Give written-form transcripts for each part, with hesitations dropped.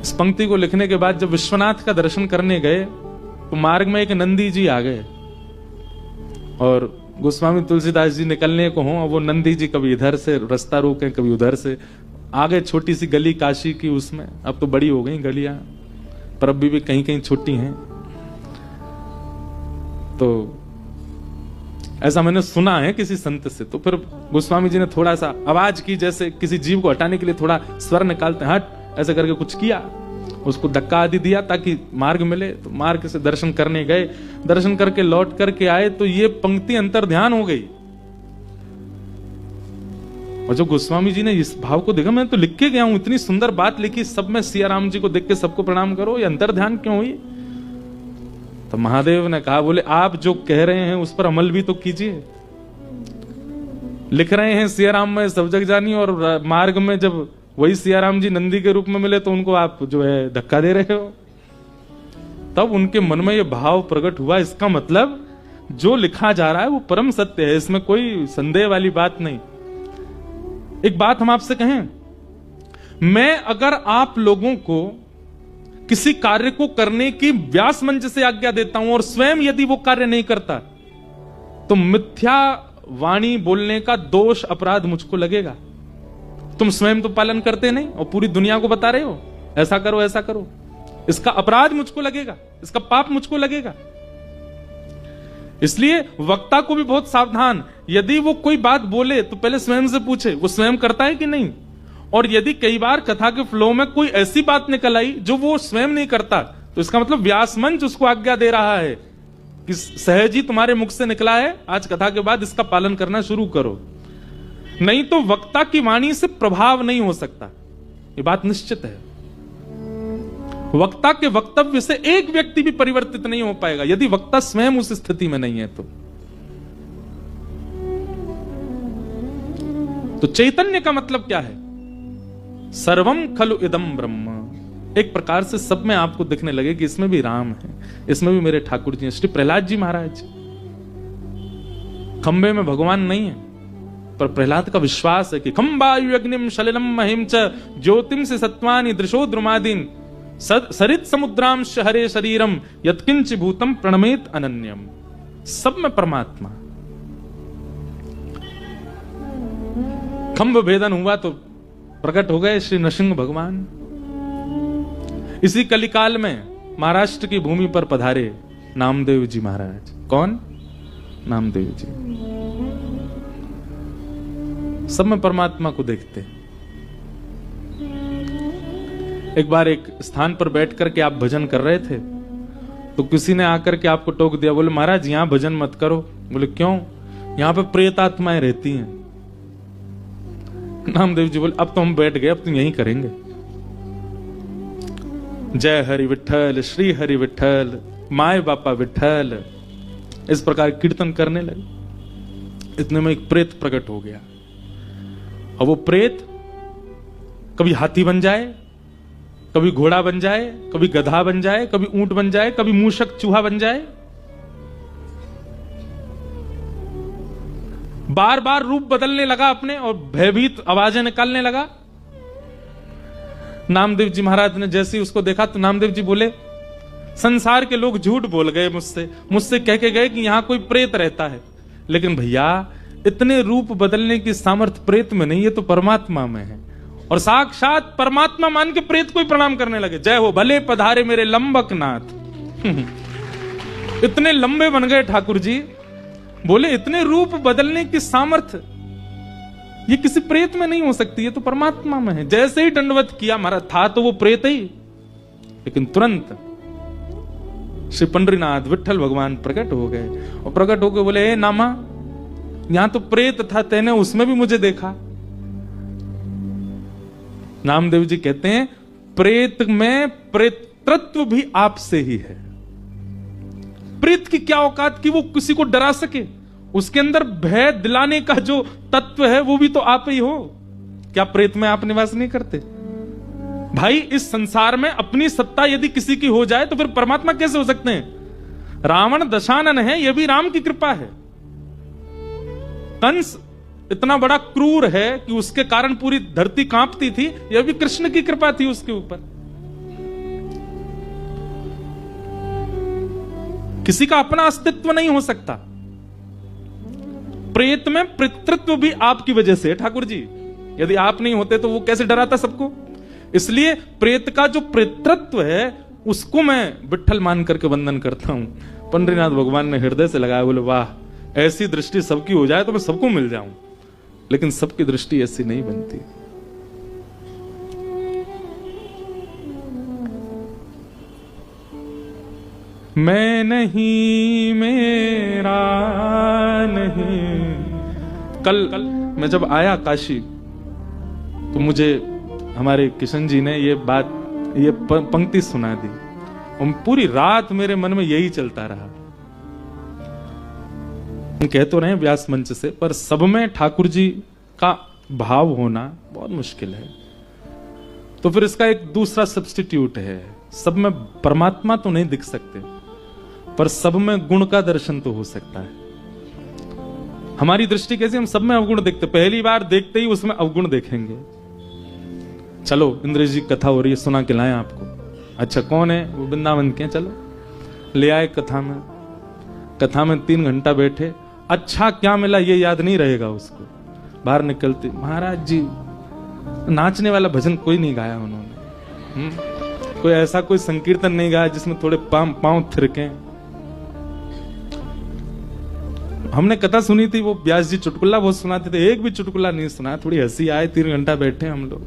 इस पंक्ति को लिखने के बाद जब विश्वनाथ का दर्शन करने गए तो मार्ग में एक नंदी जी आ गए और गोस्वामी तुलसीदास जी निकलने को हों, वो नंदी जी कभी इधर से रास्ता रोके, कभी उधर से आ गए। छोटी सी गली काशी की, उसमें अब तो बड़ी हो गई गलियां, पर अभी भी कहीं कहीं छोटी हैं। तो ऐसा मैंने सुना है किसी संत से। तो फिर गोस्वामी जी ने थोड़ा सा आवाज की, जैसे किसी जीव को हटाने के लिए थोड़ा स्वर निकालते हैं, हट, ऐसे करके कुछ किया, उसको धक्का आदि दिया ताकि मार्ग मिले। तो मार्ग से दर्शन करने गए, दर्शन करके लौट करके आए तो ये पंक्ति अंतर ध्यान हो गई। और जब गोस्वामी जी ने इस भाव को देखा, मैं तो लिख के गया हूं, इतनी सुंदर बात लिखी, सब में सिया राम जी को देख के सबको प्रणाम करो, ये अंतर ध्यान क्यों हुई? तो महादेव ने कहा, बोले आप जो कह रहे हैं उस पर अमल भी तो कीजिए। लिख रहे हैं सिया राम में सब जग जानी, और मार्ग में जब वही सिया राम जी नंदी के रूप में मिले तो उनको आप जो है धक्का दे रहे हो। तब उनके मन में ये भाव प्रकट हुआ, इसका मतलब जो लिखा जा रहा है वो परम सत्य है, इसमें कोई संदेह वाली बात नहीं। एक बात हम आपसे कहें, मैं अगर आप लोगों को किसी कार्य को करने की व्यास मंच से आज्ञा देता हूं और स्वयं यदि वो कार्य नहीं करता तो मिथ्या वाणी बोलने का दोष अपराध मुझको लगेगा। तुम स्वयं तो पालन करते नहीं और पूरी दुनिया को बता रहे हो ऐसा करो ऐसा करो, इसका अपराध मुझको लगेगा, इसका पाप मुझको लगेगा। इसलिए वक्ता को भी बहुत सावधान, यदि वो कोई बात बोले तो पहले स्वयं से पूछे वो स्वयं करता है कि नहीं। और यदि कई बार कथा के फ्लो में कोई ऐसी बात निकल आई जो वो स्वयं नहीं करता तो इसका मतलब व्यास मंच उसको आज्ञा दे रहा है कि सहज ही तुम्हारे मुख से निकला है, आज कथा के बाद इसका पालन करना शुरू करो। नहीं तो वक्ता की वाणी से प्रभाव नहीं हो सकता, ये बात निश्चित है। वक्ता के वक्तव्य से एक व्यक्ति भी परिवर्तित नहीं हो पाएगा यदि वक्ता स्वयं उस स्थिति में नहीं है। तो चैतन्य का मतलब क्या है? सर्वम खलु इदम ब्रह्म। एक प्रकार से सब में आपको दिखने लगे कि इसमें भी राम है, इसमें भी मेरे ठाकुर जी हैं। श्री प्रहलाद जी महाराज, खंबे में भगवान नहीं है पर प्रहलाद का विश्वास है कि खंबायु अग्निम शलिलम महिम च ज्योतिम से सत्वानि दृशो द्रुमादीन सरित समुद्रांश हरे शरीरम यत्किंच भूतम प्रणमेत अनन्यम। सब में परमात्मा। खंभ भेदन हुआ तो प्रकट हो गए श्री नृसिंह भगवान। इसी कलिकाल में महाराष्ट्र की भूमि पर पधारे नामदेव जी महाराज। कौन? नामदेव जी। सब में परमात्मा को देखते। एक बार एक स्थान पर बैठ करके आप भजन कर रहे थे तो किसी ने आकर के आपको टोक दिया, बोले महाराज यहां भजन मत करो। बोले क्यों? यहां पे प्रेत आत्माएं रहती हैं। नामदेव जी बोले अब तो हम बैठ गए, अब तो यहीं करेंगे। जय हरि विठल, श्री हरि विठल, माय बापा विठल, इस प्रकार कीर्तन करने लगे। इतने में एक प्रेत प्रकट हो गया। अब वो प्रेत कभी हाथी बन जाए, कभी घोड़ा बन जाए, कभी गधा बन जाए, कभी ऊंट बन जाए, कभी मूषक चूहा बन जाए। बार बार रूप बदलने लगा अपने और भयभीत आवाजें निकालने लगा। नामदेव जी महाराज ने जैसे ही उसको देखा तो नामदेव जी बोले, संसार के लोग झूठ बोल गए मुझसे कह के गए कि यहां कोई प्रेत रहता है, लेकिन भैया इतने रूप बदलने की सामर्थ्य प्रेत में नहीं है तो परमात्मा में है। और साक्षात परमात्मा मान के प्रेत को ही प्रणाम करने लगे। जय हो भले पधारे मेरे लंबक नाथ। इतने लंबे बन गए ठाकुर जी। बोले इतने रूप बदलने की सामर्थ्य ये किसी प्रेत में नहीं हो सकती, ये तो परमात्मा में है। जैसे ही दंडवत किया महाराज, था तो वो प्रेत ही, लेकिन तुरंत श्री पंडरीनाथ विठल भगवान प्रकट हो गए। और प्रकट होकर बोले, ए नामा, यहां तो प्रेत था, तेने उसमें भी मुझे देखा। नामदेव जी कहते हैं प्रेत में प्रेतृत्व भी आपसे ही है। प्रेत की क्या औकात कि वो किसी को डरा सके, उसके अंदर भय दिलाने का जो तत्व है वो भी तो आप ही हो। क्या प्रेत में आप निवास नहीं करते? भाई इस संसार में अपनी सत्ता यदि किसी की हो जाए तो फिर परमात्मा कैसे हो सकते हैं? रावण दशानन है, यह भी राम की कृपा है। कंस इतना बड़ा क्रूर है कि उसके कारण पूरी धरती कांपती थी, यह भी कृष्ण की कृपा थी उसके ऊपर। किसी का अपना अस्तित्व नहीं हो सकता। प्रेत में पितृत्व भी आपकी वजह से है ठाकुर जी। यदि आप नहीं होते तो वो कैसे डराता सबको। इसलिए प्रेत का जो पितृत्व है उसको मैं विट्ठल मान करके वंदन करता हूं। पंडरीनाथ भगवान ने हृदय से लगाया, बोले वाह, ऐसी दृष्टि सबकी हो जाए तो मैं सबको मिल जाऊं। लेकिन सबकी दृष्टि ऐसी नहीं बनती। मैं नहीं, मेरा नहीं। कल मैं जब आया काशी तो मुझे हमारे किशन जी ने ये पंक्ति सुना दी और पूरी रात मेरे मन में यही चलता रहा। कह तो रहे व्यास मंच से, पर सब में ठाकुर जी का भाव होना बहुत मुश्किल है। तो फिर इसका एक दूसरा सब्स्टिट्यूट है। सब में परमात्मा तो नहीं दिख सकते, पर सब में गुण का दर्शन तो हो सकता है। हमारी दृष्टि कैसी, हम सब में अवगुण देखते, पहली बार देखते ही उसमें अवगुण देखेंगे। चलो इंद्रेश जी कथा हो रही है, सुना के लाएं आपको। अच्छा कौन है? वो वृंदावन के। चलो ले आए कथा में 3 घंटा बैठे। अच्छा क्या मिला ये याद नहीं रहेगा उसको। बाहर निकलते, महाराज जी नाचने वाला भजन कोई नहीं गाया उन्होंने। कोई ऐसा कोई संकीर्तन नहीं गाया जिसमें थोड़े पांव थिरके। हमने कथा सुनी थी, वो व्यास जी चुटकुला बहुत सुनाते थे, एक भी चुटकुला नहीं सुना। थोड़ी हंसी आए, 3 घंटा बैठे हम लोग।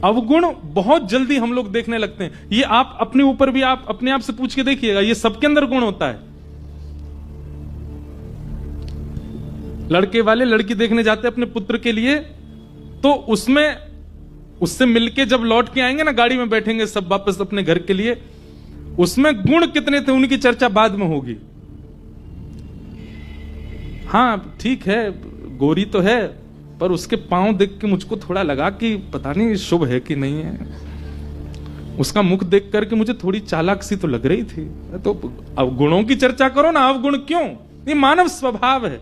अवगुण बहुत जल्दी हम लोग देखने लगते हैं। ये आप अपने ऊपर भी आप अपने आप से पूछ के देखिएगा, ये सबके अंदर गुण होता है। लड़के वाले लड़की देखने जाते हैं अपने पुत्र के लिए, तो उससे मिलके जब लौट के आएंगे ना, गाड़ी में बैठेंगे सब वापस अपने घर के लिए, उसमें गुण कितने थे उनकी चर्चा बाद में होगी। हाँ ठीक है, गोरी तो है, पर उसके पांव देख के मुझको थोड़ा लगा कि पता नहीं शुभ है कि नहीं है। उसका मुख देख करके मुझे थोड़ी चालाक सी तो लग रही थी। तो अब गुणों की चर्चा करो ना, अवगुण क्यों? ये मानव स्वभाव है।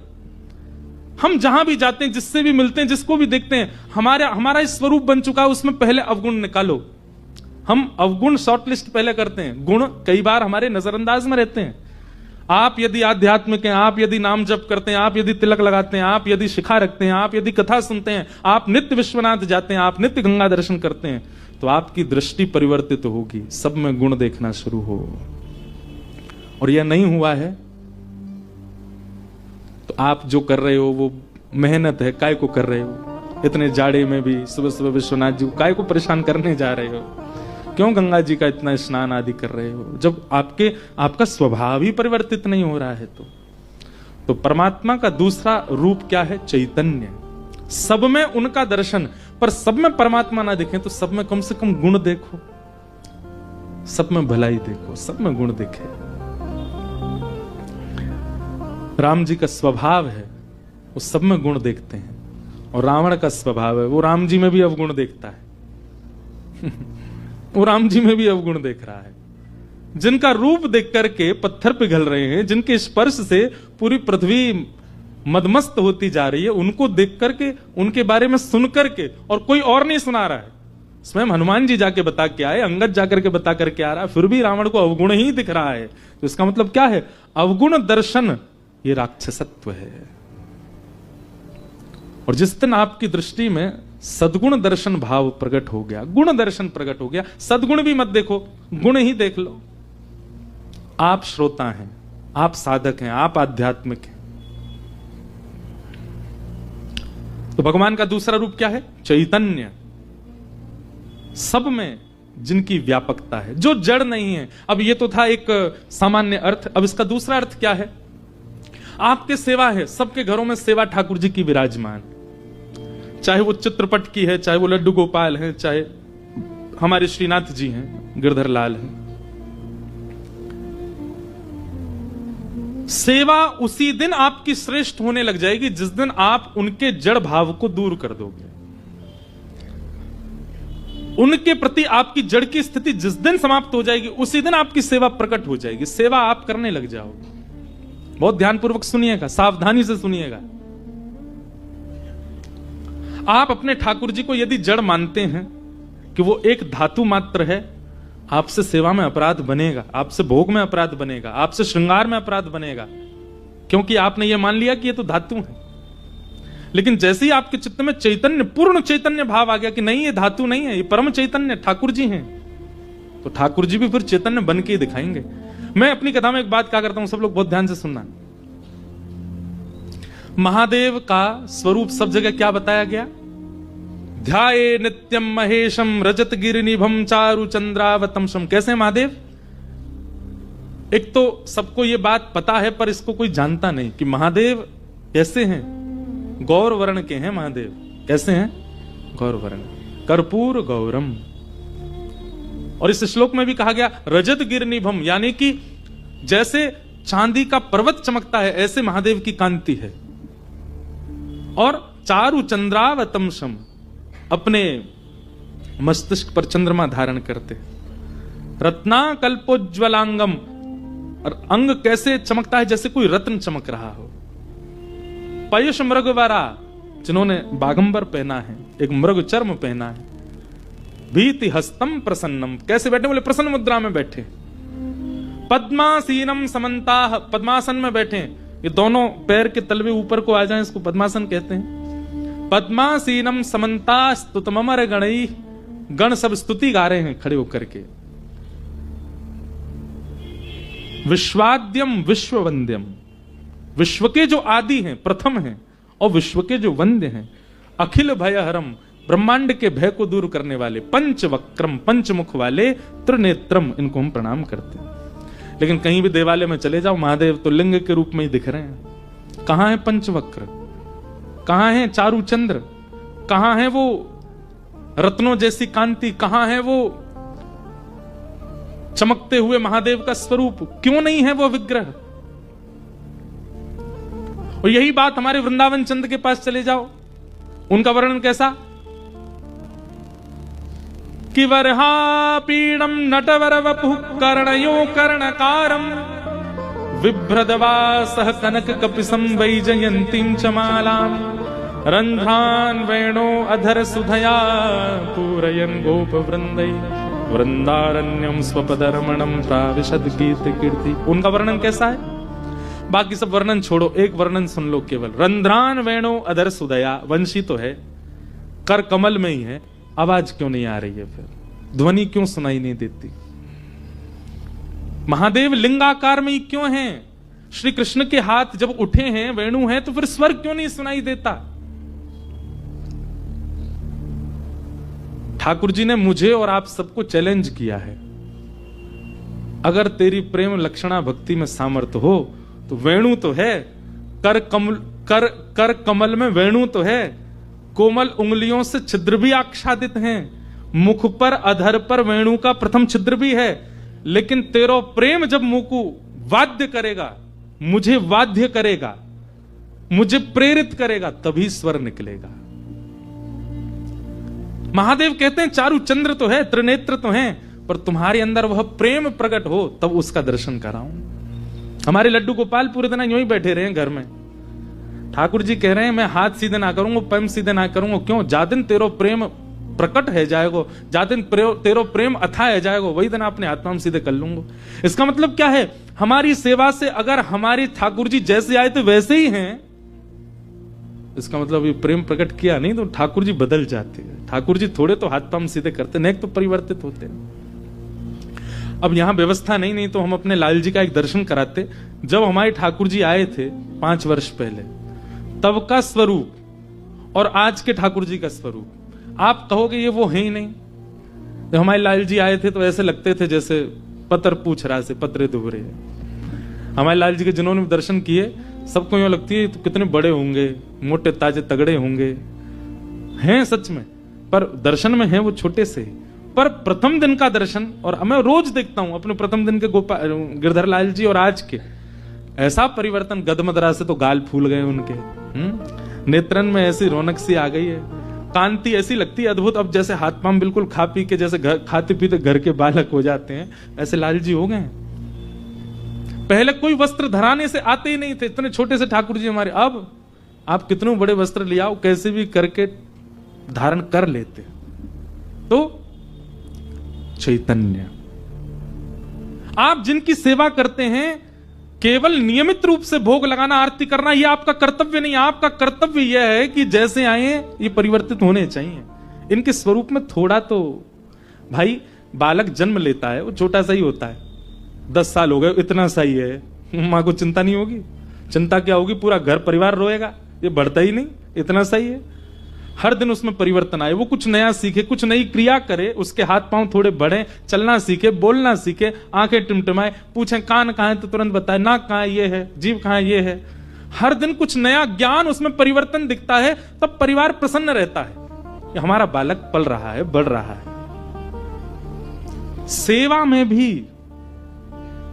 हम जहां भी जाते हैं, जिससे भी मिलते हैं, जिसको भी देखते हैं, हमारा स्वरूप बन चुका है, उसमें पहले अवगुण निकालो। हम अवगुण शॉर्टलिस्ट पहले करते हैं, गुण कई बार हमारे नजरअंदाज में रहते हैं। आप यदि आध्यात्मिक हैं, आप यदि नाम जप करते हैं, आप यदि तिलक लगाते हैं, आप यदि शिखा रखते हैं, आप यदि कथा सुनते हैं, आप नित्य विश्वनाथ जाते हैं, आप नित्य गंगा दर्शन करते हैं, तो आपकी दृष्टि परिवर्तित होगी, सब में गुण देखना शुरू हो। और यह नहीं हुआ है तो आप जो कर रहे हो वो मेहनत है, काय को कर रहे हो? इतने जाड़े में भी सुबह सुबह विश्वनाथ जी को काय को परेशान करने जा रहे हो? क्यों गंगा जी का इतना स्नान आदि कर रहे हो, जब आपका स्वभाव ही परिवर्तित नहीं हो रहा है? तो परमात्मा का दूसरा रूप क्या है? चैतन्य। सब में उनका दर्शन, पर सब में परमात्मा ना देखें तो सब में कम से कम गुण देखो, सब में भलाई देखो, सब में गुण देखे। राम जी का स्वभाव है वो सब में गुण देखते हैं, और रावण का स्वभाव है वो राम जी में भी अवगुण देखता है। वो राम जी में भी अवगुण देख रहा है। जिनका रूप देख करके पत्थर पिघल रहे हैं, जिनके स्पर्श से पूरी पृथ्वी मदमस्त होती जा रही है, उनको देख करके, उनके बारे में सुन करके, और कोई और नहीं सुना रहा है, स्वयं हनुमान जी जाके बता के आए, अंगद जाकर के बता करके आ रहा है, फिर भी रावण को अवगुण ही दिख रहा है। तो इसका मतलब क्या है? अवगुण दर्शन ये राक्षसत्व है। और जिस दिन आपकी दृष्टि में सद्गुण दर्शन भाव प्रकट हो गया, गुण दर्शन प्रकट हो गया, सद्गुण भी मत देखो, गुण ही देख लो। आप श्रोता हैं, आप साधक हैं, आप आध्यात्मिक हैं। तो भगवान का दूसरा रूप क्या है? चैतन्य। सब में जिनकी व्यापकता है, जो जड़ नहीं है। अब ये तो था एक सामान्य अर्थ, अब इसका दूसरा अर्थ क्या है? आपके सेवा है, सबके घरों में सेवा ठाकुर जी की विराजमान, चाहे वो चित्रपट की है, चाहे वो लड्डू गोपाल है, चाहे हमारे श्रीनाथ जी हैं, गिरधर लाल हैं। सेवा उसी दिन आपकी श्रेष्ठ होने लग जाएगी जिस दिन आप उनके जड़ भाव को दूर कर दोगे। उनके प्रति आपकी जड़ की स्थिति जिस दिन समाप्त हो जाएगी, उसी दिन आपकी सेवा प्रकट हो जाएगी, सेवा आप करने लग जाओगे। बहुत ध्यानपूर्वक सुनिएगा, सावधानी से सुनिएगा। आप अपने ठाकुर जी को यदि जड़ मानते हैं कि वो एक धातु मात्र है, आपसे सेवा में अपराध बनेगा, आपसे भोग में अपराध बनेगा, आपसे श्रृंगार में अपराध बनेगा, क्योंकि आपने यह मान लिया कि यह तो धातु है। लेकिन जैसे ही आपके चित्त में चैतन्य, पूर्ण चैतन्य भाव आ गया कि नहीं ये धातु नहीं है, ये परम चैतन्य ठाकुर जी हैं, तो ठाकुर जी भी फिर चैतन्य बन के दिखाएंगे। मैं अपनी कथा में एक बात कहा करता हूं, सब लोग बहुत ध्यान से सुनना। महादेव का स्वरूप सब जगह क्या बताया गया? ध्याये नित्यम महेशम रजत गिरिनिभम चारु चंद्रावतंशम। कैसे महादेव? एक तो सबको ये बात पता है पर इसको कोई जानता नहीं कि महादेव कैसे हैं। गौर वर्ण के हैं महादेव। कैसे हैं? गौर वर्ण, कर्पूर गौरम। और इस श्लोक में भी कहा गया रजत गिरिनिभम, यानी कि जैसे चांदी का पर्वत चमकता है ऐसे महादेव की कांति है। और चारु चंद्रावतंशम, अपने मस्तिष्क पर चंद्रमा धारण करते। रत्ना कल्पोज्वलांगम, और अंग कैसे चमकता है? जैसे कोई रत्न चमक रहा हो। पयुष मृगवरा, जिन्होंने बागंबर पहना है, एक मृग चर्म पहना है। भीति हस्तम प्रसन्नम, कैसे बैठे? बोले प्रसन्न मुद्रा में बैठे। पद्मासीनम समन्ता, पद्मासन में बैठे। ये दोनों पैर के तलवे ऊपर को आ जाएं, इसको पद्मासन कहते हैं। पद्मासीनम समन्ता स्तुतमर गणई, गण सब स्तुति गा रहे हैं खड़े होकर के। विश्वाद्यम विश्ववंद्यम, विश्व के जो आदि हैं, प्रथम हैं, और विश्व के जो वंद्य हैं। अखिल भयहरम, ब्रह्मांड के भय को दूर करने वाले। पंचवक्रम, पंचमुख वाले। त्रिनेत्रम, इनको हम प्रणाम करते हैं। लेकिन कहीं भी देवालय में चले जाओ, महादेव तो लिंग के रूप में ही दिख रहे हैं। कहां है पंचवक्र? कहां है चारु चंद्र? कहां है वो रत्नों जैसी कांति? कहां है वो चमकते हुए महादेव का स्वरूप? क्यों नहीं है वो विग्रह? और यही बात हमारे वृंदावन चंद के पास चले जाओ, उनका वर्णन कैसा? कि वरहापीडम नटवर वपुः कर्णयो कर्णकारम, बिभ्रदवासः कनक कपिसं वैजयन्तीं च मालाम्, रन्ध्रान् वेणो अधर सुधया पूरयन् गोपवृन्दै, वृंदारण्यम स्वपदरमणम प्राविशद कीर्ति। उनका वर्णन कैसा है? बाकी सब वर्णन छोड़ो, एक वर्णन सुन लो केवल। रंध्रान वेणो अधर सुदया, वंशी तो है, कर कमल में ही है, आवाज क्यों नहीं आ रही है? फिर ध्वनि क्यों सुनाई नहीं देती? महादेव लिंगाकार में ही क्यों हैं? श्री कृष्ण के हाथ जब उठे हैं, वेणु है, तो फिर स्वर क्यों नहीं सुनाई देता? ठाकुर जी ने मुझे और आप सबको चैलेंज किया है, अगर तेरी प्रेम लक्षणा भक्ति में सामर्थ्य हो तो वेणु तो है, कर कमल में वेणु तो है, कोमल उंगलियों से छिद्र भी आच्छादित हैं, मुख पर अधर पर वेणु का प्रथम छिद्र भी है। लेकिन तेरो प्रेम जब मुंह को वाद्य करेगा, मुझे वाद्य करेगा, मुझे प्रेरित करेगा, तभी स्वर निकलेगा। महादेव कहते हैं चारु चंद्र तो है, त्रिनेत्र तो है, पर तुम्हारे अंदर वह प्रेम प्रकट हो तब उसका दर्शन कराऊं। हमारे लड्डू गोपाल पूरे दिन यूं ही बैठे रहे घर में। ठाकुर जी कह रहे हैं मैं हाथ सीधे ना करूंगा, पैम सीधे ना करूंगा। क्यों? जा दिन तेरो प्रेम प्रकट है जाएगो, जा दिन तेरो प्रेम अथा है जाएगो, वही दिन अपने आत्मा में सीधे कर लूंगा। इसका मतलब क्या है? हमारी सेवा से अगर हमारी ठाकुर जी जैसे आए थे वैसे ही हैं, इसका मतलब ये प्रेम प्रकट किया नहीं तो ठाकुर जी बदल जाते हैं। ठाकुर जी थोड़े तो हाथ पांव सीधे करते, नहीं तो परिवर्तित होते हैं। अब यहां व्यवस्था नहीं तो हम अपने लाल जी का एक दर्शन कराते। जब हमारे ठाकुर जी आए थे 5 वर्ष पहले, तब का स्वरूप और आज के ठाकुर जी का स्वरूप, आप कहोगे ये वो है ही नहीं। जब हमारे लाल जी आए थे तो ऐसे लगते थे जैसे पत्र पूछ रहा से पत्रे दुब रहे। हमारे लाल जी के जिन्होंने भी दर्शन किए, सबको यूं लगती है तो कितने बड़े होंगे, मोटे ताजे तगड़े होंगे, हैं सच में, पर दर्शन में हैं वो छोटे से। पर प्रथम दिन का दर्शन, और मैं रोज देखता हूं अपने प्रथम दिन के गिरधर लाल जी और आज के, ऐसा परिवर्तन। गदमदरा से तो गाल फूल गए उनके, नेत्रन में ऐसी रौनक सी आ गई है, कांति ऐसी लगती है अद्भुत। अब जैसे हाथ पांव बिल्कुल खा पी के जैसे खाते पीते घर के बालक हो जाते हैं, ऐसे लाल जी हो गए। पहले कोई वस्त्र धराने से आते ही नहीं थे, इतने छोटे से ठाकुर जी हमारे। अब आप कितने बड़े वस्त्र ले आओ, कैसे भी करके धारण कर लेते। तो चैतन्य, आप जिनकी सेवा करते हैं, केवल नियमित रूप से भोग लगाना, आरती करना, यह आपका कर्तव्य नहीं। आपका कर्तव्य यह है कि जैसे आए ये परिवर्तित होने चाहिए। इनके स्वरूप में थोड़ा तो, भाई बालक जन्म लेता है वो छोटा सा ही होता है, 10 साल हो गए इतना सा ही है, मां को चिंता नहीं होगी? चिंता क्या होगी, पूरा घर परिवार रोएगा, ये बढ़ता ही नहीं, इतना सा ही है। हर दिन उसमें परिवर्तन आए, वो कुछ नया सीखे, कुछ नई क्रिया करे, उसके हाथ पांव थोड़े बढ़े, चलना सीखे, बोलना सीखे, आंखें टिमटिमाए, पूछें कान कहां है तो तुरंत बताए, नाक कहां है ये है, जीभ कहां है ये है। हर दिन कुछ नया ज्ञान, उसमें परिवर्तन दिखता है, तब परिवार प्रसन्न रहता है कि हमारा बालक पल रहा है, बढ़ रहा है। सेवा में भी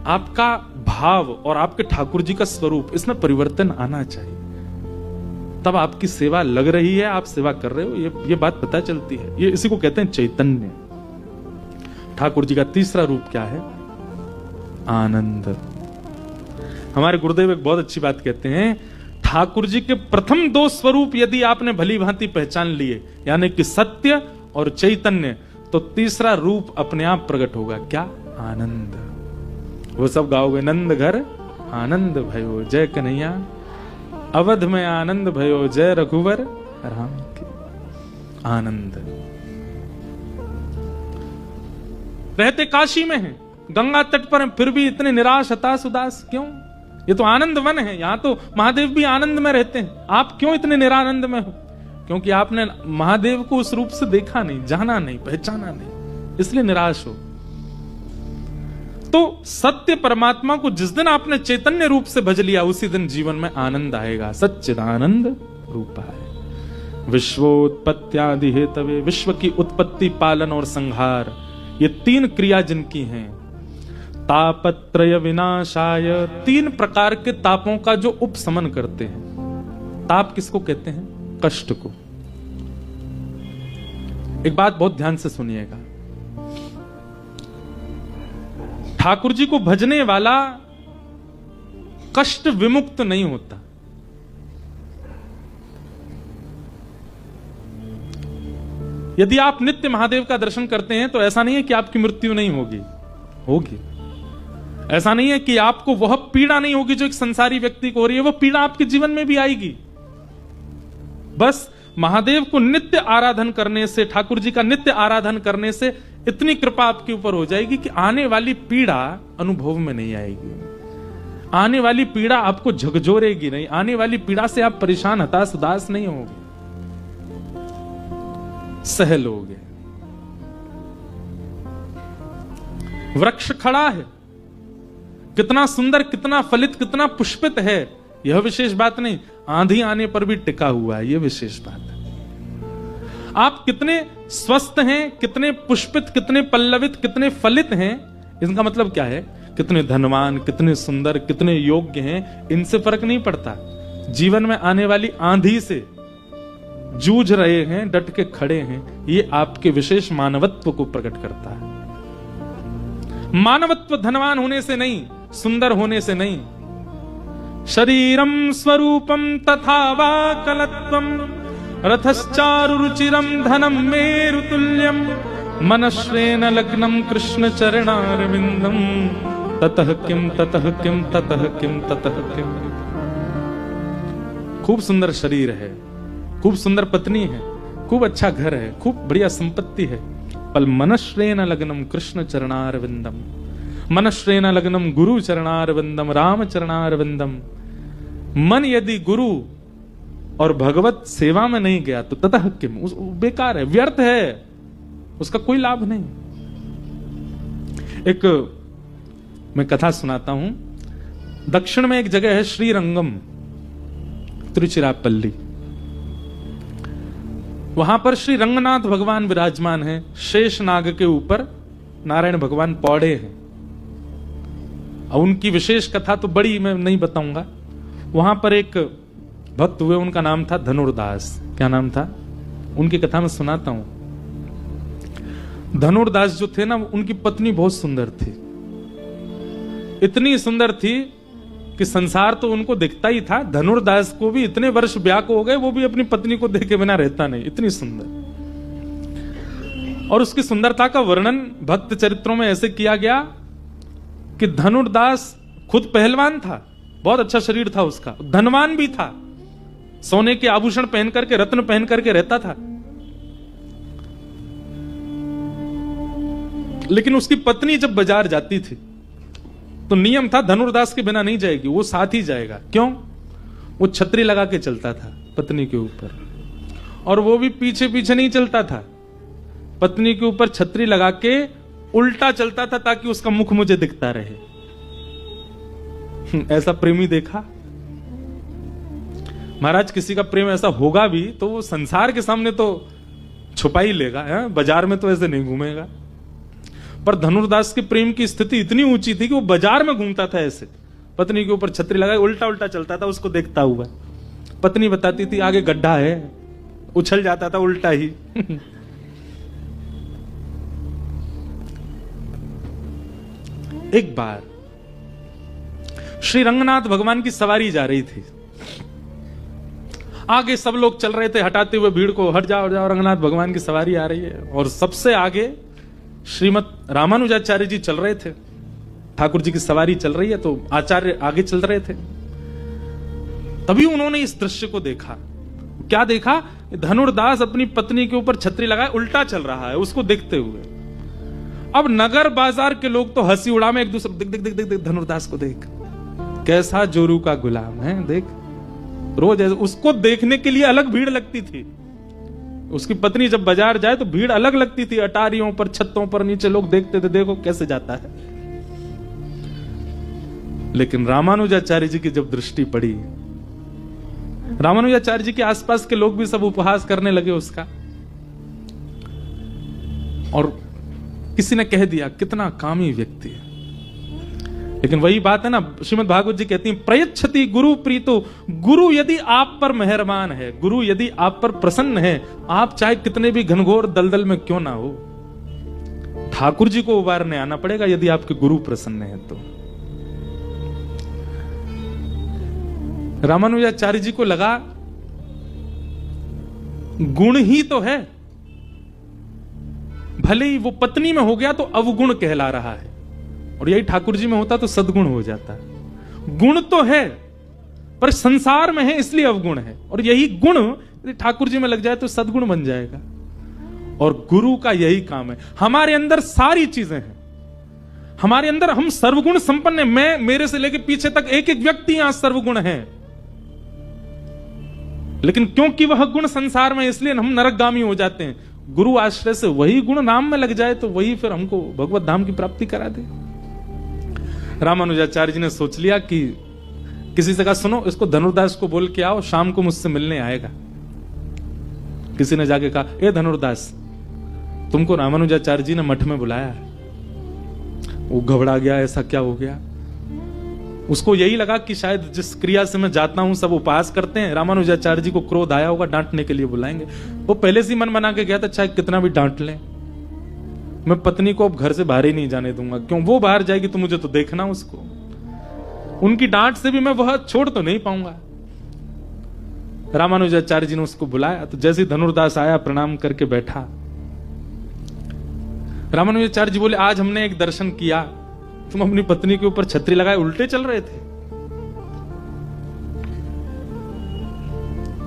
आपका भाव और आपके ठाकुर जी का स्वरूप, इसमें परिवर्तन आना चाहिए, तब आपकी सेवा लग रही है, आप सेवा कर रहे हो, ये बात पता चलती है। ये इसी को कहते हैं चैतन्य। ठाकुर जी का तीसरा रूप क्या है? आनंद। हमारे गुरुदेव एक बहुत अच्छी बात कहते हैं, ठाकुर जी के प्रथम 2 स्वरूप यदि आपने भली भांति पहचान लिए, यानी कि सत्य और चैतन्य, तो तीसरा रूप अपने आप प्रकट होगा। क्या? आनंद। वो सब गाओगे, नंद घर आनंद भयो जय कन्हैया, अवध में आनंद भयो जय रघुवर राम की। आनंद। रहते काशी में हैं, गंगा तट पर हैं, फिर भी इतने निराश, हताश, उदास क्यों? ये तो आनंद वन है, यहां तो महादेव भी आनंद में रहते हैं। आप क्यों इतने निरानंद में हो? क्योंकि आपने महादेव को उस रूप से देखा नहीं, जाना नहीं, पहचाना नहीं, इसलिए निराश हो। तो सत्य परमात्मा को जिस दिन आपने चैतन्य रूप से भज लिया, उसी दिन जीवन में आनंद आएगा। सच्चिदानंद रूपाय। विश्वोत्पत्त्यादि हेतवे, विश्व की उत्पत्ति, पालन और संहार, ये 3 क्रिया जिनकी हैं। तापत्रय विनाशाय, 3 प्रकार के तापों का जो उपशमन करते हैं। ताप किसको कहते हैं? कष्ट को। एक बात बहुत ध्यान से सुनिएगा, ठाकुर जी को भजने वाला कष्ट विमुक्त नहीं होता। यदि आप नित्य महादेव का दर्शन करते हैं तो ऐसा नहीं है कि आपकी मृत्यु नहीं होगी, होगी। ऐसा नहीं है कि आपको वह पीड़ा नहीं होगी जो एक संसारी व्यक्ति को हो रही है, वह पीड़ा आपके जीवन में भी आएगी। बस महादेव को नित्य आराधन करने से, ठाकुर जी का नित्य आराधन करने से इतनी कृपा आपके ऊपर हो जाएगी कि आने वाली पीड़ा अनुभव में नहीं आएगी, आने वाली पीड़ा आपको झकझोरेगी नहीं, आने वाली पीड़ा से आप परेशान, हताश, उदास नहीं होगे, सह लोगे। वृक्ष खड़ा है, कितना सुंदर, कितना फलित, कितना पुष्पित है, यह विशेष बात नहीं, आंधी आने पर भी टिका हुआ है, यह विशेष बात है। आप कितने स्वस्थ हैं, कितने पुष्पित, कितने पल्लवित, कितने फलित हैं, इसका मतलब क्या है? कितने धनवान, कितने सुंदर, कितने योग्य हैं, इनसे फर्क नहीं पड़ता। जीवन में आने वाली आंधी से जूझ रहे हैं, डट के खड़े हैं, ये आपके विशेष मानवत्व को प्रकट करता है। मानवत्व धनवान होने से नहीं, सुंदर होने से नहीं। शरीरम स्वरूपम तथा वा कलत्वम, रथश्चारु रुचिरम धनम मेरुतुल्यम, मनश्रेण लग्नम कृष्ण चरणारविंदम, ततः किम ततः किम ततः किम ततः किम। खूब सुंदर शरीर है, खूब सुंदर पत्नी है, खूब अच्छा घर है, खूब बढ़िया संपत्ति है, पल मनश्रेण लग्नम कृष्ण चरणारविंदम, मनश्रेण लग्नम गुरु चरणारविंदम, राम चरणारविंदम। मन यदि गुरु और भगवत सेवा में नहीं गया तो ततः किम, बेकार है, व्यर्थ है, उसका कोई लाभ नहीं। एक मैं कथा सुनाता हूं। दक्षिण में एक जगह है श्रीरंगम, तिरुचिरापल्ली। वहां पर श्री रंगनाथ भगवान विराजमान है, शेष नाग के ऊपर नारायण भगवान पौड़े हैं। उनकी विशेष कथा तो बड़ी मैं नहीं बताऊंगा। वहां पर एक भक्त हुए, उनका नाम था धनुर्दास। क्या नाम था? उनकी कथा में सुनाता हूं। धनुर्दास जो थे ना, उनकी पत्नी बहुत सुंदर थी, इतनी सुंदर थी कि संसार तो उनको दिखता ही था। धनुर्दास को भी इतने वर्ष ब्याह को हो गए, वो भी अपनी पत्नी को देखे बिना रहता नहीं, इतनी सुंदर। और उसकी सुंदरता का वर्णन भक्त चरित्रों में ऐसे किया गया कि धनुर्दास खुद पहलवान था, बहुत अच्छा शरीर था उसका, धनवान भी था, सोने के आभूषण पहन करके, रत्न पहन करके रहता था, लेकिन उसकी पत्नी जब बाजार जाती थी तो नियम था धनुर्दास के बिना नहीं जाएगी, वो साथ ही जाएगा। क्यों? वो छतरी लगा के चलता था पत्नी के ऊपर, और वो भी पीछे पीछे नहीं चलता था, पत्नी के ऊपर छतरी लगा के उल्टा चलता था ताकि उसका मुख मुझे दिखता रहे। ऐसा प्रेमी देखा? महाराज किसी का प्रेम ऐसा होगा भी तो वो संसार के सामने तो छुपा ही लेगा, बाजार में तो ऐसे नहीं घूमेगा। पर धनुर्दास के प्रेम की स्थिति इतनी ऊंची थी कि वो बाजार में घूमता था ऐसे, पत्नी के ऊपर छतरी लगाए उल्टा उल्टा चलता था उसको देखता हुआ। पत्नी बताती थी आगे गड्ढा है, उछल जाता था उल्टा ही। एक बार श्री रंगनाथ भगवान की सवारी जा रही थी, आगे सब लोग चल रहे थे हटाते हुए भीड़ को, हट जाओ हट जाओ, रंगनाथ भगवान की सवारी आ रही है। और सबसे आगे श्रीमद रामानुजाचार्य जी चल रहे थे, ठाकुर जी की सवारी चल रही है तो आचार्य आगे चल रहे थे। तभी उन्होंने इस दृश्य को देखा। क्या देखा? धनुर्दास अपनी पत्नी के ऊपर छतरी लगाए उल्टा चल रहा है, उसको देखते हुए। अब नगर बाजार के लोग तो हंसी उड़ा में एक दूसरे देख देख देख देख देख धनुर्दास को देख, कैसा जोरू का गुलाम है, देख। रोज उसको देखने के लिए अलग भीड़ लगती थी। उसकी पत्नी जब बाजार जाए तो भीड़ अलग लगती थी, अटारियों पर, छतों पर, नीचे लोग देखते थे, देखो कैसे जाता है। लेकिन रामानुजाचार्य जी की जब दृष्टि पड़ी, रामानुजाचार्य जी के आसपास के लोग भी सब उपहास करने लगे उसका, और किसी ने कह दिया कितना कामी व्यक्ति है। लेकिन वही बात है ना, श्रीमद् भागवत जी कहती हैं प्रयच्छति गुरु प्रीतो, गुरु यदि आप पर मेहरबान है, गुरु यदि आप पर प्रसन्न है, आप चाहे कितने भी घनघोर दलदल में क्यों ना हो, ठाकुर जी को उबारने आना पड़ेगा यदि आपके गुरु प्रसन्न है तो। रामानुजाचार्य जी को लगा गुण ही तो है, भले ही वो पत्नी में हो गया तो अवगुण कहला रहा है, और यही ठाकुर जी में होता तो सद्गुण हो जाता। गुण तो है पर संसार में है इसलिए अवगुण है, और यही गुण यदि ठाकुर जी में लग जाए तो सद्गुण बन जाएगा। और गुरु का यही काम है। हमारे अंदर सारी चीजें हैं, हमारे अंदर हम सर्वगुण संपन्न है। मैं, मेरे से लेकर पीछे तक एक एक व्यक्ति यहां सर्वगुण है, लेकिन क्योंकि वह गुण संसार में, इसलिए हम नरकगामी हो जाते हैं। गुरु आश्रय से वही गुण नाम में लग जाए तो वही फिर हमको भगवत धाम की प्राप्ति करा दे। रामानुजाचार्य जी ने सोच लिया कि किसी से कहा सुनो इसको धनुर्दास को बोल के आओ, शाम को मुझसे मिलने आएगा। किसी ने जाके कहा ए धनुर्दास, तुमको रामानुजाचार्य जी ने मठ में बुलाया है। वो घबरा गया, ऐसा क्या हो गया? उसको यही लगा कि शायद जिस क्रिया से मैं जाता हूं सब उपहास करते हैं, रामानुजाचार्य जी को क्रोध आया होगा, डांटने के लिए बुलाएंगे। वो पहले से मन बना के गया था चाहे कितना भी डांट लें, मैं पत्नी को अब घर से बाहर ही नहीं जाने दूंगा। क्यों? वो बाहर जाएगी तो मुझे तो देखना उसको, उनकी डांट से भी मैं वह छोड़ तो नहीं पाऊंगा। रामानुजाचार्य जी ने उसको बुलाया तो जैसे धनुर्दास आया प्रणाम करके बैठा, रामानुजाचार्य जी बोले आज हमने एक दर्शन किया, तुम अपनी पत्नी के ऊपर छतरी लगाए उल्टे चल रहे थे।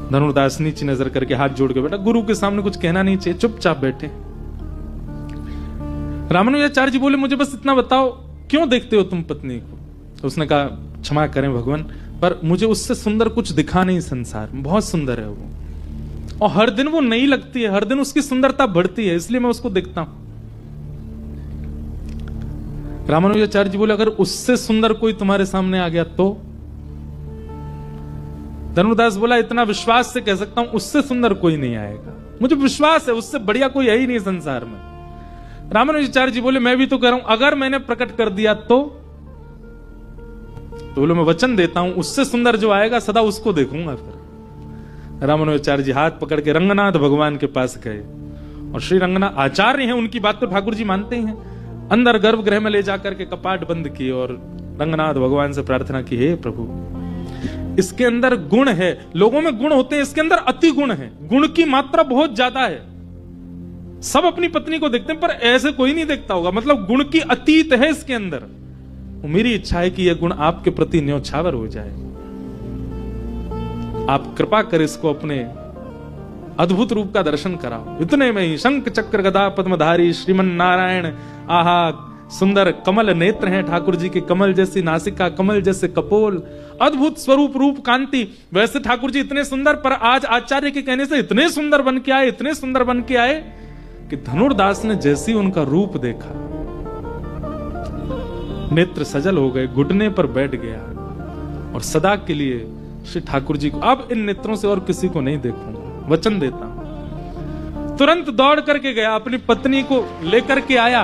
धनुर्दास नीचे नजर करके हाथ जोड़ के बैठा, गुरु के सामने कुछ कहना नहीं चाहिए, चुपचाप बैठे। रामानुजाचार्य जी बोले मुझे बस इतना बताओ क्यों देखते हो तुम पत्नी को? तो उसने कहा क्षमा करें भगवान, पर मुझे उससे सुंदर कुछ दिखा नहीं संसार में, बहुत सुंदर है वो, और हर दिन वो नई लगती है, हर दिन उसकी सुंदरता बढ़ती है, इसलिए मैं उसको देखता हूं। रामानुजाचार्य जी बोले अगर उससे सुंदर कोई तुम्हारे सामने आ गया तो? धनुर्दास बोला इतना विश्वास से कह सकता हूं उससे सुंदर कोई नहीं आएगा, मुझे विश्वास है उससे बढ़िया कोई है ही नहीं संसार में। रामानुजाचार्य जी बोले मैं भी तो कह रहा हूं अगर मैंने प्रकट कर दिया तो बोले मैं वचन देता हूं उससे सुंदर जो आएगा सदा उसको देखूंगा। फिर रामानुजाचार्य जी हाथ पकड़ के रंगनाथ भगवान के पास गए, और श्री रंगनाथ आचार्य हैं, उनकी बात तो ठाकुर जी मानते ही हैं। अंदर गर्भगृह में ले जाकर के कपाट बंद किए और रंगनाथ भगवान से प्रार्थना की, हे प्रभु इसके अंदर गुण है, लोगों में गुण होते हैं, इसके अंदर अति गुण है, गुण की मात्रा बहुत ज्यादा है। सब अपनी पत्नी को देखते हैं पर ऐसे कोई नहीं देखता होगा, मतलब गुण की अतीत है इसके अंदर। मेरी इच्छा है कि यह गुण आपके प्रति न्योछावर हो जाए। आप कृपा कर इसको अपने अद्भुत रूप का दर्शन कराओ। इतने में ही शंख चक्र गदा पद्मधारी श्रीमन नारायण, आहा सुंदर कमल नेत्र हैं ठाकुर जी के, कमल जैसी नासिका, कमल जैसे कपोल, अद्भुत स्वरूप रूप कांति। वैसे ठाकुर जी इतने सुंदर, पर आज आचार्य के कहने से इतने सुंदर बन के आए, इतने सुंदर बन के आए कि धनुर्दास ने जैसी उनका रूप देखा, नेत्र सजल हो गए, घुटने पर बैठ गया और सदा के लिए श्री ठाकुर जी को अब इन नेत्रों से और किसी को नहीं देखूंगा, वचन देता हूं। तुरंत दौड़ करके गया, अपनी पत्नी को लेकर के आया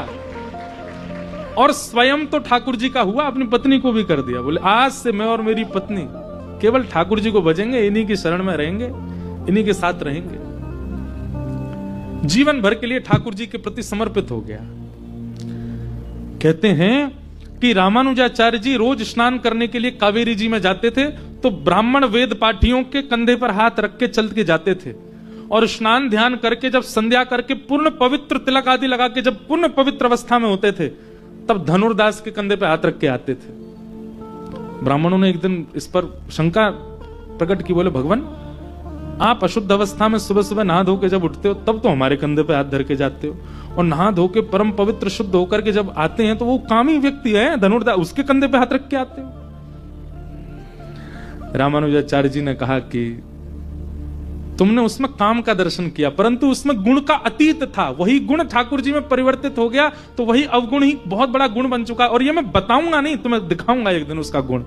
और स्वयं तो ठाकुर जी का हुआ, अपनी पत्नी को भी कर दिया। बोले आज से मैं और मेरी पत्नी केवल ठाकुर जी को भजेंगे, इन्हीं की शरण में रहेंगे, इन्हीं के साथ रहेंगे। जीवन भर के लिए ठाकुर जी के प्रति समर्पित हो गया। कहते हैं कि रामानुजाचार्य जी रोज स्नान करने के लिए कावेरी जी में जाते थे, तो ब्राह्मण वेद पाठियों के कंधे पर हाथ रख के चल के जाते थे और स्नान ध्यान करके जब संध्या करके पूर्ण पवित्र तिलक आदि लगा के जब पूर्ण पवित्र अवस्था में होते थे, तब धनुर्दास के कंधे पे हाथ रख के आते थे। ब्राह्मणों ने एक दिन इस पर शंका प्रकट की, बोले भगवान आप अशुद्ध अवस्था में सुबह सुबह नहा धो के जब उठते हो तब तो हमारे कंधे पे हाथ धर के जाते हो, और नहा धो के परम पवित्र शुद्ध होकर के जब आते हैं तो वो कामी व्यक्ति है धनुर्दास, उसके कंधे पे हाथ रख के आते हो। रामानुजाचार्य जी ने कहा कि तुमने उसमें काम का दर्शन किया, परंतु उसमें गुण का अतीत था, वही गुण ठाकुर जी में परिवर्तित हो गया, तो वही अवगुण ही बहुत बड़ा गुण बन चुका, और ये मैं बताऊंगा नहीं, तुम्हें दिखाऊंगा एक दिन उसका गुण।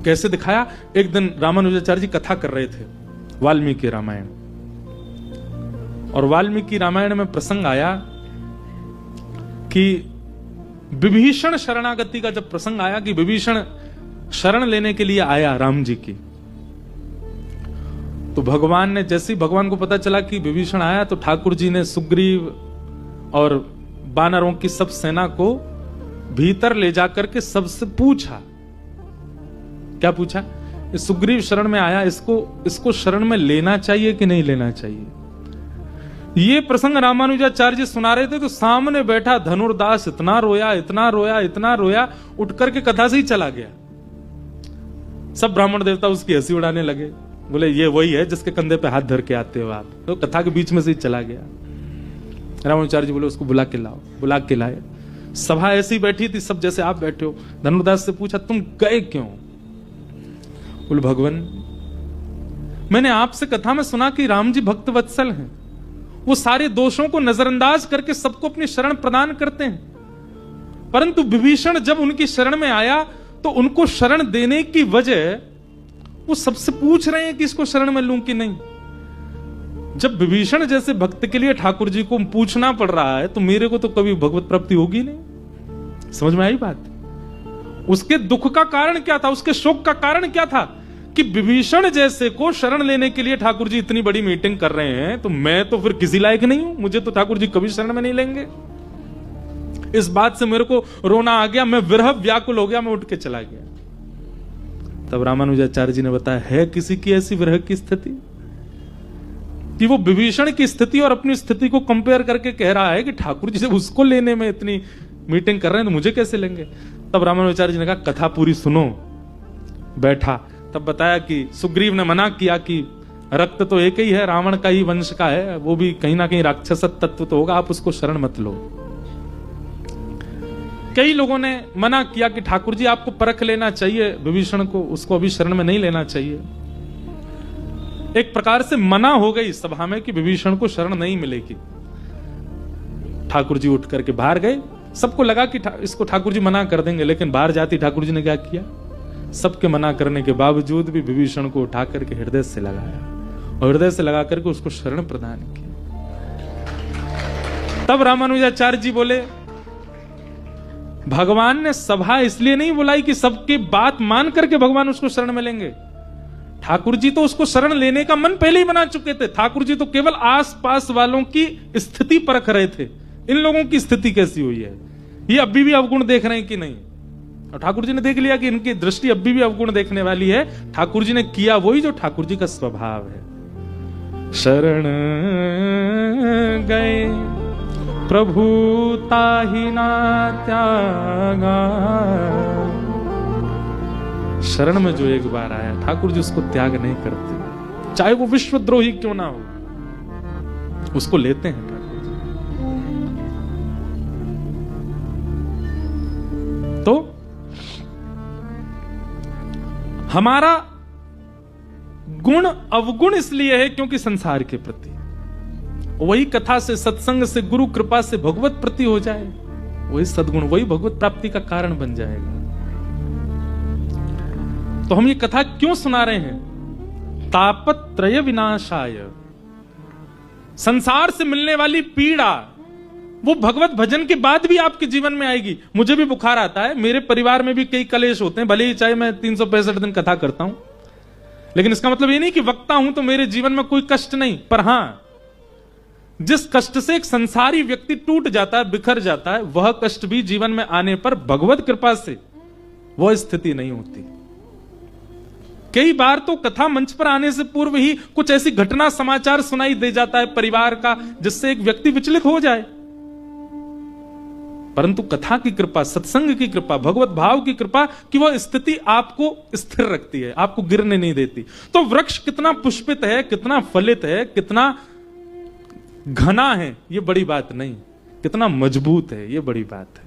कैसे दिखाया? एक दिन रामानुजाचार्य जी कथा कर रहे थे वाल्मीकि रामायण, और वाल्मीकि रामायण में प्रसंग आया कि विभीषण शरणागति का जब प्रसंग आया कि विभीषण शरण लेने के लिए आया राम जी की, तो भगवान ने जैसे ही भगवान को पता चला कि विभीषण आया, तो ठाकुर जी ने सुग्रीव और वानरों की सब सेना को भीतर ले जाकर के सबसे पूछा। क्या पूछा? सुग्रीव शरण में आया, इसको शरण में लेना चाहिए कि नहीं लेना चाहिए? ये प्रसंग रामानुजाचार्य जी सुना रहे थे, तो सामने बैठा धनुर्दास इतना रोया, इतना रोया, इतना रोया, उठ करके कथा से ही चला गया। सब ब्राह्मण देवता उसकी हंसी उड़ाने लगे, बोले ये वही है जिसके कंधे पे हाथ धर के आते हो आप, तो कथा के बीच में से ही चला गया। रामानुजाचार्य जी बोले उसको बुला के लाओ, बुला के लाए। सभा ऐसी बैठी थी, सब जैसे आप बैठे हो। धनुर्दास से पूछा तुम गए क्यों? बोले भगवान मैंने आपसे कथा में सुना कि राम जी भक्त वत्सल हैं, वो सारे दोषों को नजरअंदाज करके सबको अपनी शरण प्रदान करते हैं, परंतु विभीषण जब उनकी शरण में आया तो उनको शरण देने की वजह वो सबसे पूछ रहे हैं कि इसको शरण में लूं कि नहीं। जब विभीषण जैसे भक्त के लिए ठाकुर जी को पूछना पड़ रहा है, तो मेरे को तो कभी भगवत प्राप्ति होगी नहीं। समझ में आई बात? उसके दुख का कारण क्या था, उसके शोक का कारण क्या था कि विभीषण जैसे को शरण लेने के लिए ठाकुर जी इतनी बड़ी मीटिंग कर रहे हैं, तो मैं तो फिर किसी लायक नहीं हूं, मुझे तो ठाकुर जी कभी शरण में नहीं लेंगे। इस बात से मेरे को रोना आ गया, मैं विरह व्याकुल हो गया, मैं उठ के चला गया। तब रामानुजाचार्य जी ने बताया है किसी की ऐसी विरह की स्थिति कि वो विभीषण की स्थिति और अपनी स्थिति को कंपेयर करके कह रहा है कि ठाकुर जी जब उसको लेने में इतनी मीटिंग कर रहे हैं तो मुझे कैसे लेंगे। तब रामानुजाचार्य जी ने कहा कथा पूरी सुनो। बैठा, तब बताया कि सुग्रीव ने मना किया कि रक्त तो एक ही है, रावण का ही वंश का है, वो भी कहीं ना कहीं राक्षस तत्व तो होगा, आप उसको शरण मत लो। कई लोगों ने मना किया कि ठाकुर जी आपको परख लेना चाहिए विभीषण को, उसको अभी शरण में नहीं लेना चाहिए। एक प्रकार से मना हो गई सभा में कि विभीषण को शरण नहीं मिलेगी। ठाकुर जी उठ करके बाहर गए, सबको लगा कि इसको ठाकुर जी मना कर देंगे, लेकिन बाहर जाती ठाकुर जी ने क्या किया, सबके मना करने के बावजूद भी विभीषण को उठा करके हृदय से लगाया और हृदय से लगा करके उसको शरण प्रदान किया। तब रामानुजाचार्य जी बोले भगवान ने सभा इसलिए नहीं बुलाई कि सबकी बात मान करके भगवान उसको शरण में लेंगे। ठाकुर जी तो उसको शरण लेने का मन पहले ही बना चुके थे। ठाकुर जी तो केवल आसपास वालों की स्थिति परख रहे थे, इन लोगों की स्थिति कैसी हुई है, ये अभी भी अवगुण देख रहे हैं कि नहीं। और ठाकुर जी ने देख लिया कि इनकी दृष्टि अभी भी अवगुण देखने वाली है। ठाकुर जी ने किया वही जो ठाकुर जी का स्वभाव है। शरण गए प्रभु ताहि ना त्यागा। शरण में जो एक बार आया ठाकुर जी उसको त्याग नहीं करते, चाहे वो विश्वद्रोही क्यों ना हो, उसको लेते हैं ठाकुर जी। तो हमारा गुण अवगुण इसलिए है क्योंकि संसार के प्रति, वही कथा से, सत्संग से, गुरु कृपा से भगवत प्रति हो जाए, वही सद्गुण, वही भगवत प्राप्ति का कारण बन जाएगा। तो हम ये कथा क्यों सुना रहे हैं? तापत्रय विनाशाय, संसार से मिलने वाली पीड़ा वो भगवत भजन के बाद भी आपके जीवन में आएगी। मुझे भी बुखार आता है, मेरे परिवार में भी कई कलेश होते हैं, भले ही चाहे मैं 365 दिन कथा करता हूं, लेकिन इसका मतलब ये नहीं कि वक्ता हूं तो मेरे जीवन में कोई कष्ट नहीं। पर हां, जिस कष्ट से एक संसारी व्यक्ति टूट जाता है, बिखर जाता है, वह कष्ट भी जीवन में आने पर भगवत कृपा से वह स्थिति नहीं होती। कई बार तो कथा मंच पर आने से पूर्व ही कुछ ऐसी घटना, समाचार सुनाई दे जाता है परिवार का, जिससे एक व्यक्ति विचलित हो जाए। परंतु कथा की कृपा, सत्संग की कृपा, भगवत भाव की कृपा कि वह स्थिति आपको स्थिर रखती है, आपको गिरने नहीं देती। तो वृक्ष कितना पुष्पित है, कितना फलित है, कितना घना है, यह बड़ी बात नहीं, कितना मजबूत है, यह बड़ी बात है।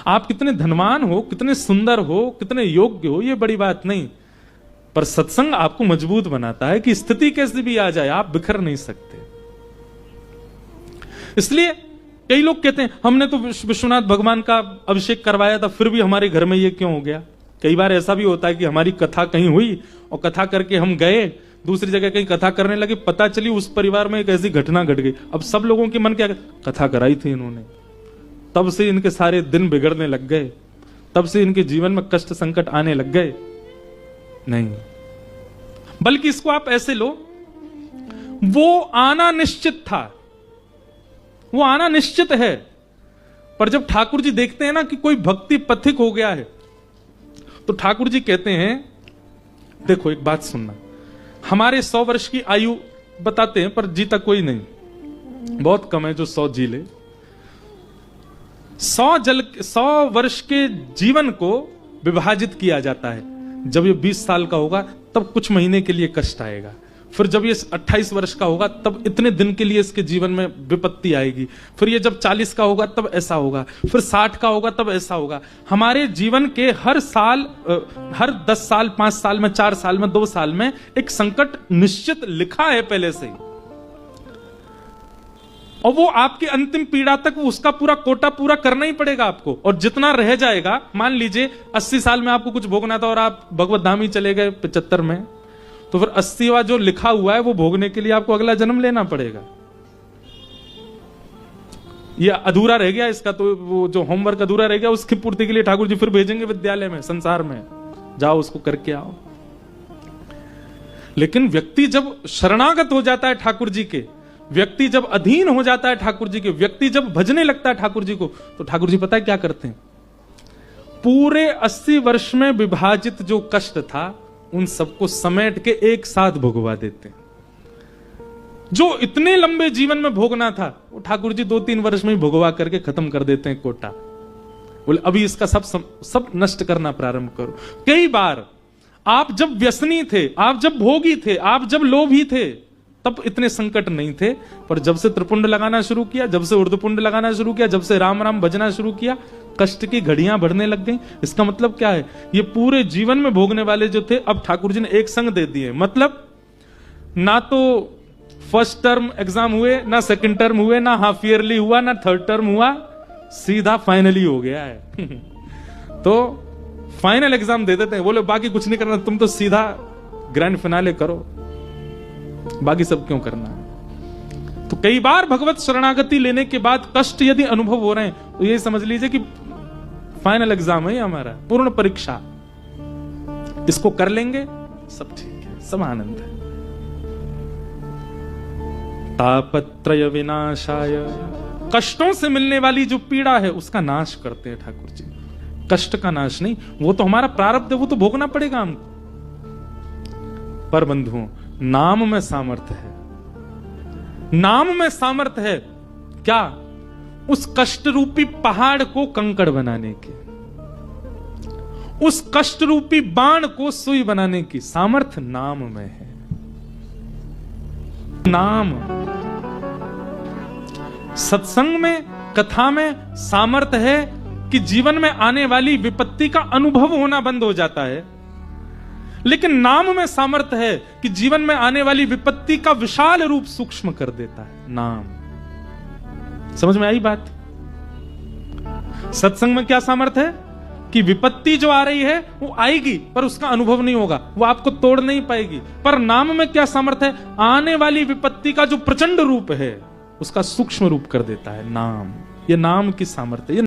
आप कितने धनवान हो, कितने सुंदर हो, कितने योग्य हो, यह बड़ी बात नहीं, पर सत्संग आपको मजबूत बनाता है कि स्थिति कैसे भी आ जाए, आप बिखर नहीं सकते। इसलिए कई लोग कहते हैं हमने तो विश्वनाथ भगवान का अभिषेक करवाया था, फिर भी हमारे घर में ये क्यों हो गया। कई बार ऐसा भी होता है कि हमारी कथा कहीं हुई और कथा करके हम गए, दूसरी जगह कहीं कथा करने लगे, पता चली उस परिवार में एक ऐसी घटना घट गई। अब सब लोगों के मन क्या, कथा कराई थी इन्होंने, तब से इनके सारे दिन बिगड़ने लग गए, तब से इनके जीवन में कष्ट संकट आने लग गए। नहीं, बल्कि इसको आप ऐसे लो, वो आना निश्चित था, वो आना निश्चित है। पर जब ठाकुर जी देखते हैं ना कि कोई भक्ति पथिक हो गया है, तो ठाकुर जी कहते हैं, देखो एक बात सुनना, हमारे 100 वर्ष की आयु बताते हैं, पर जीता कोई नहीं, बहुत कम है जो 100 जी ले। 100 वर्ष के जीवन को विभाजित किया जाता है। जब ये 20 साल का होगा तब कुछ महीने के लिए कष्ट आएगा, फिर जब ये 28 वर्ष का होगा तब इतने दिन के लिए इसके जीवन में विपत्ति आएगी, फिर ये जब 40 का होगा तब ऐसा होगा, फिर 60 का होगा तब ऐसा होगा। हमारे जीवन के हर साल, हर 10 साल, 5 साल में, 4 साल में, 2 साल में एक संकट निश्चित लिखा है पहले से ही, और वो आपकी अंतिम पीड़ा तक उसका पूरा कोटा पूरा करना ही पड़ेगा आपको। और जितना रह जाएगा, मान लीजिए 80 साल में आपको कुछ भोगना था और आप भगवत धाम ही चले गए 75 में, तो फिर 80वां जो लिखा हुआ है वो भोगने के लिए आपको अगला जन्म लेना पड़ेगा। ये अधूरा रह गया इसका, तो वो जो होमवर्क अधूरा रह गया उसकी पूर्ति के लिए ठाकुर जी फिर भेजेंगे विद्यालय में, संसार में, जाओ उसको करके आओ। लेकिन व्यक्ति जब शरणागत हो जाता है ठाकुर जी के, व्यक्ति जब अधीन हो जाता है ठाकुर जी के, व्यक्ति जब भजने लगता है ठाकुर जी को, तो ठाकुर जी पता है क्या करते हैं? पूरे 80 वर्ष में विभाजित जो कष्ट था उन सबको समेट के एक साथ भोगवा देते हैं। जो इतने लंबे जीवन में भोगना था वो ठाकुर जी 2-3 वर्ष में ही भोगवा करके खत्म कर देते हैं कोटा। बोले अभी इसका सब नष्ट करना प्रारंभ करो। कई बार आप जब व्यसनी थे, आप जब भोगी थे, आप जब लोभी थे, तब इतने संकट नहीं थे, पर जब से त्रिपुंड लगाना शुरू किया, जब से ऊर्ध्वपुंड लगाना शुरू किया, जब से राम राम भजना शुरू किया, कष्ट की घड़ियां बढ़ने लग गई। इसका मतलब क्या है? ये पूरे जीवन में भोगने वाले जो थे अब ठाकुर जी ने एक संग दे दिए। मतलब ना तो फर्स्ट टर्म एग्जाम हुए, ना सेकंड टर्म हुए, ना हाफ ईयरली हुआ, ना थर्ड टर्म हुआ, सीधा फाइनली हो गया है। तो फाइनल एग्जाम दे देते हैं, बोले बाकी कुछ नहीं करना, तुम तो सीधा ग्रैंड फिनाले करो, बाकी सब क्यों करना है। तो कई बार भगवत शरणागति लेने के बाद कष्ट यदि अनुभव हो रहे हैं तो ये समझ लीजिए कि फाइनल एग्जाम है हमारा, पूर्ण परीक्षा, इसको कर लेंगे सब ठीक है, सब आनंद है। तापत्रय विनाशाय, कष्टों से मिलने वाली जो पीड़ा है उसका नाश करते हैं ठाकुर जी। कष्ट का नाश नहीं, वो तो हमारा प्रारब्ध है, वो तो भोगना पड़ेगा हमको। पर बंधुओं, नाम में सामर्थ्य है, नाम में सामर्थ्य है। क्या? उस कष्ट रूपी पहाड़ को कंकड़ बनाने की, उस कष्ट रूपी बाण को सुई बनाने की सामर्थ्य नाम में है। नाम, सत्संग में, कथा में सामर्थ्य है कि जीवन में आने वाली विपत्ति का अनुभव होना बंद हो जाता है, लेकिन नाम में सामर्थ्य है कि जीवन में आने वाली विपत्ति का विशाल रूप सूक्ष्म कर देता है। नाम, समझ में आई बात? सत्संग में क्या सामर्थ्य है कि विपत्ति जो आ रही है वो आएगी पर उसका अनुभव नहीं होगा, वो आपको तोड़ नहीं पाएगी। पर नाम में क्या सामर्थ्य है? आने वाली विपत्ति का जो प्रचंड रूप है उसका सूक्ष्म रूप कर देता है नाम। ये नाम की सामर्थ्य।